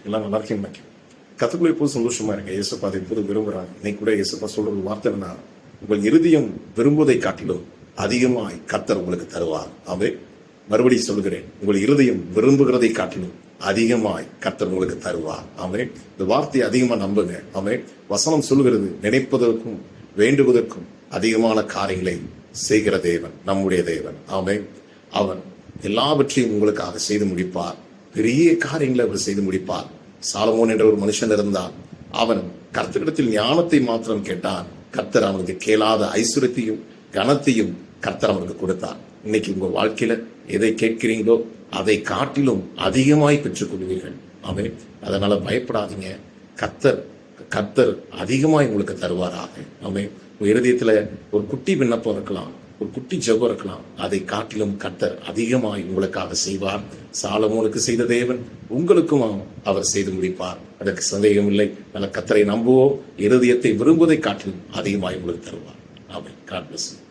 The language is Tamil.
எல்லாம் நல்லா இருக்கேன் நினைக்கிறேன். கத்துக்குள்ள இப்போ சந்தோஷமா இருக்கு. இயேசுப்பா அதை இப்போது விரும்புறாங்க. இன்னைக்கு கூட இயேசுப்பா சொல்ற ஒரு வார்த்தை என்ன, உங்கள் இருதயம் விரும்புவதை காட்டிலும் அதிகமாய் கர்த்தர் உங்களுக்கு தருவார். ஆமே, மறுபடியும் சொல்கிறேன், உங்கள் இருதயம் விரும்புகிறதை காட்டிலும் அதிகமாய் கர்த்தர் உங்களுக்கு தருவார். ஆமே, இந்த வார்த்தையை அதிகமா நம்புங்க. ஆமே, வசனம் சொல்கிறது, நினைப்பதற்கும் வேண்டுவதற்கும் அதிகமான காரியங்களை செய்கிற தேவன் நம்முடைய தேவன். ஆமே, அவன் எல்லாவற்றையும் உங்களுக்காக செய்து முடிப்பார். பெரிய காரியங்களை அவர் செய்து முடிப்பார். சாலமோன் என்ற ஒரு மனுஷன் இருந்தான். அவன் கர்த்தரிடத்தில் ஞானத்தை மாத்திரம் கேட்டான். கர்த்தர் அவனுக்கு கேளாத ஐஸ்வர்யத்தையும் கனத்தையும் கர்த்தர் அவனுக்கு கொடுத்தார். இன்னைக்கு உங்க வாழ்க்கையில எதை கேட்கிறீங்களோ அதை காட்டிலும் அதிகமாய் பெற்றுக் கொள்வீர்கள். ஆமே, அதனால பயப்படாதீங்க. கர்த்தர் அதிகமாய் உங்களுக்கு தருவாராக. ஆமே, உங்க இருதயத்துல ஒரு குட்டி விண்ணப்பம் இருக்கலாம், ஒரு குட்டி ஜெபம் இருக்கலாம், அதை காட்டிலும் கர்த்தர் அதிகமாய் உங்களுக்காக செய்வார். சாலமோனுக்கு செய்த தேவன் உங்களுக்கும் அவர் செய்து முடிப்பார். அதற்கு சந்தேகம் இல்லை. நல்ல கர்த்தரை நம்புவோம். இருதயத்தை விரும்புவதை காட்டிலும் அதிகமாய் உங்களுக்கு தருவார். ஆமென். God bless you.